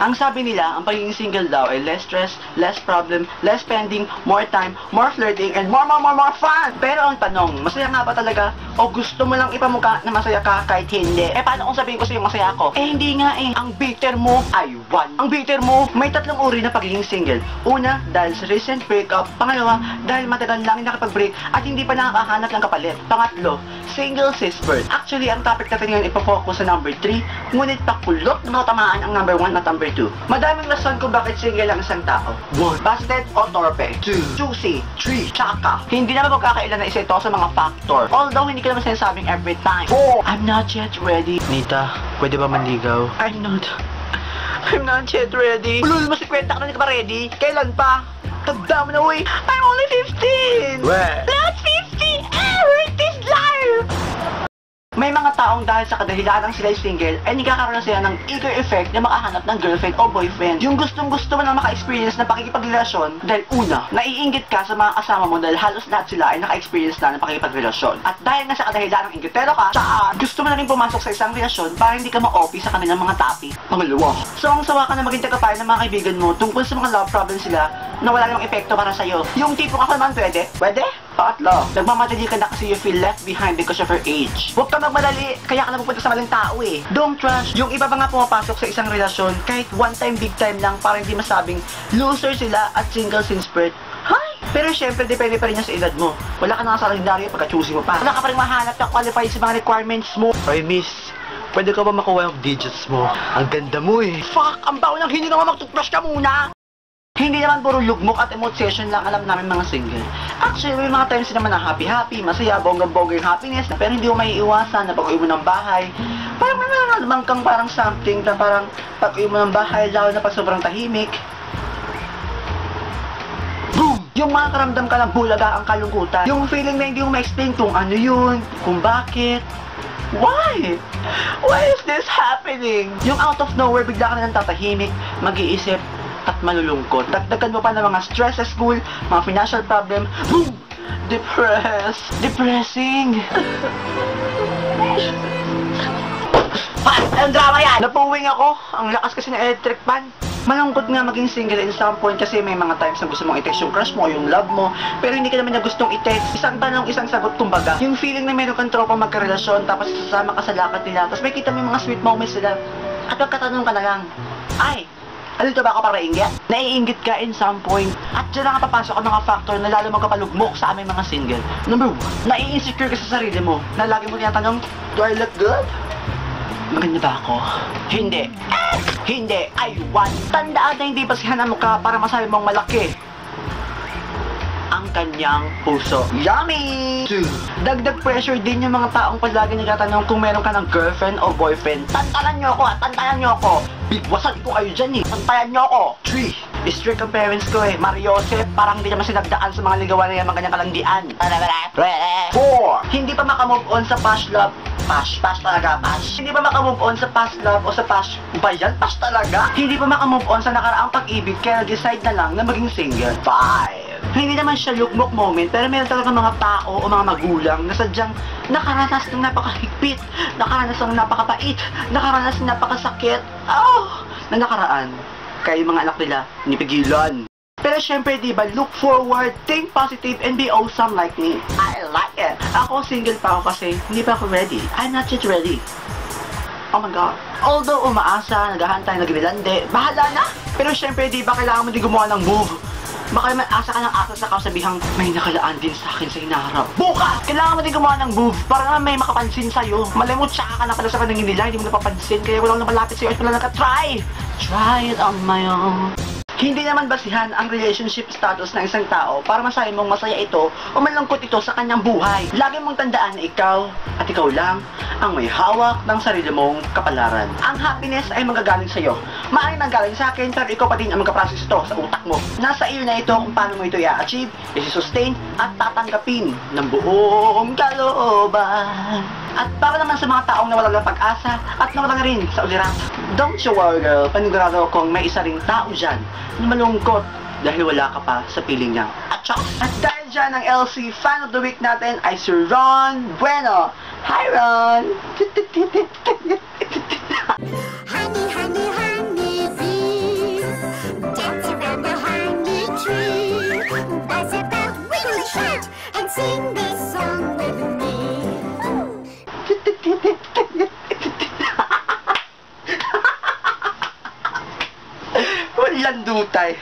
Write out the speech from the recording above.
Ang sabi nila, ang pagiging single daw ay less stress, less problem, less spending, more time, more flirting, and more fun! Pero ang tanong, masaya nga ba talaga? O gusto mo lang ipamukha na masaya ka kahit hindi? Paano kung sabihin ko sa'yo masaya ako? Hindi nga Ang bitter mo ay one. Ang bitter mo, may tatlong uri na pagiging single. Una, dahil sa recent breakup. Pangalawa, dahil matagal lang nakapag-break at hindi pa nakakahanap ng kapalit. Pangatlo, single sis birth. Actually, ang topic natin ngayon ipofocus sa number 3, ngunit pakulot na matamaan ang number 1 at number 2. Madaming rason kung bakit single ang isang tao. 1. Busted o torpe. 2. Juicy. 3. Tsaka. Hindi naman magkakailan na isa ito sa mga factor. Although, hindi ko naman sinasabing every time. 4. I'm not yet ready. Nita, pwede ba manligaw? I'm not yet ready. Ulul, mas 50 ka na, hindi ka ba ready? Kailan pa? Tagda mo na, uy. I'm only 15. Where? Not 50. Where's this life? May mga taong dahil sa kadahilanang sila ay single ay nagkakaroon sila ng eager effect na makahanap ng girlfriend o boyfriend. Yung gustong-gusto mo na maka-experience ng pakikipagrelasyon dahil una, naiinggit ka sa mga kasama mo dahil halos lahat sila ay naka-experience na ng pakikipagrelasyon. At dahil nga sa kadahilanang inggitero ka, saan gusto mo na rin pumasok sa isang relasyon para hindi ka ma-OP sa kanilang mga topic. Pangalawa, sawang-sawa ka na maging tagapayan ng mga kaibigan mo tungkol sa mga love problems sila na wala namang epekto para sa'yo. Yung tipo ka naman pwede? Pwede? Pangatlo, nagmamadali ka na kasi you feel left behind because of your age. Huwag ka magmadali, kaya ka na pupunta sa maling tao eh. Don't rush. Yung iba pa nga pumapasok sa isang relasyon kahit one time, big time lang para hindi masabing loser sila at single since birth. Hi! Pero syempre, depende pa rin yan sa edad mo. Wala ka na sa kalendaryo pagka-choosy mo pa. Wala ka pa rin mahanap na qualified sa mga requirements mo. Oy, miss, pwede ka ba makuha yung digits mo? Ang ganda mo eh. Fuck! Ang baon ng hindi nga mag-toothbrush ka muna! Hindi naman puro lugmok at emote session lang alam namin mga single. Actually, may mga times naman na happy-happy, masaya, bonggang-bongga yung happiness, na pero hindi mo may iwasan na pag-uwi mo ng bahay. Parang may nararamdaman kang parang something na parang pag-uwi mo ng bahay, lalo na pag sobrang tahimik. Boom! Yung makakaramdam ka ng bulaga ang kalungkutan. Yung feeling na hindi mo ma-explain kung ano yun, kung bakit. Why? Why is this happening? Yung out of nowhere, bigla ka na lang tatahimik, mag-iisip, at malulungkot. Dagdagan mo pa ng mga stress sa school, mga financial problem, boom! Depressing! Anong drama yan? Napuwing ako. Ang lakas kasi ng electric fan. Malungkot nga maging single in some point kasi may mga times na gusto mong i-text yung crush mo, yung love mo, pero hindi ka naman na gustong i-text. Isang tanong, isang sagot, kumbaga. Yung feeling na meron kang tropa magkarelasyon, tapos sasama ka sa lakad nila, tapos may kita mo yung mga sweet moments nila, at magkatanong ka na lang, ay, ano ito ba ako para inggit? Naiinggit ka in some point. At dyan na nga papasok ang mga factor na lalo magkapalugmok sa aming mga single. Number 1, nai-insecure ka sa sarili mo. Na lagi mo tinatanong, do I look good? Maganda ba ako? Hindi. Hindi. I want. Tandaan na hindi basihan ang mukha para masabi mong malaki ang kanyang puso. Yummy! 2. Dagdag pressure din yung mga taong palagi nagtatanong kung meron ka ng girlfriend o boyfriend. Tantanan nyo ako! Tantayan nyo ako! Bigwasan ko kayo dyan eh! Tantayan nyo ako! 3. Strict ang parents ko eh. Mariosep, parang hindi naman sinagdaan sa mga ligawan na yung mga kanyang kalandian. 4. Hindi pa makamove on sa past love. Pash talaga, pash. Hindi pa makamove on sa past love o sa past bayan, pash talaga. Hindi pa makamove on sa nakaraang pag-ibig kaya decide na lang na maging single. 5. Hindi naman siya lugmok moment, pero meron talaga mga tao o mga magulang na sadyang nakaranas ng napakahigpit, nakaranas ng napakapait, nakaranas ng napakasakit, na nakaraan. Kaya yung mga anak nila, nipigilan. Pero syempre, diba, look forward, think positive, and be awesome like me. I like it. Ako, single pa ako kasi hindi pa ako ready. I'm not yet ready. Oh my God. Although umaasa, naghahantay, nagrilande, bahala na. Pero syempre, diba, kailangan mo din gumawa ng move. Baka naman asa ka ng asa sa kasabihang may nakalaan din sa akin sa hinaharap. Bukas! Kailangan mo din gumawa ng move para naman may makapansin sa'yo. Malay mo, tsaka ka na pala sa paningin nila, hindi mo napapansin, kaya walang namalapit sa'yo at wala naka-try. Try it on my own. Hindi naman basihan ang relationship status ng isang tao para masabi mong masaya ito o malungkot ito sa kanyang buhay. Lagi mong tandaan na ikaw at ikaw lang ang may hawak ng sarili mong kapalaran. Ang happiness ay magagaling sa'yo. Maaaring nanggaling sa akin pero ikaw pa din ang magkaprocess ito sa utak mo. Nasa iyo na ito kung paano mo ito i-achieve, i-sustain at tatanggapin ng buong kalooban. At para naman sa mga taong nawalan ng pag-asa at nawalan na rin sa ulirat, don't you worry girl, panigurado kong may isa ring tao dyan na malungkot dahil wala ka pa sa piling niya. At dahil dyan ang LC Fan of the Week natin ay si Ron Bueno. Hi Ron! Honey, honey, honey, Landutay.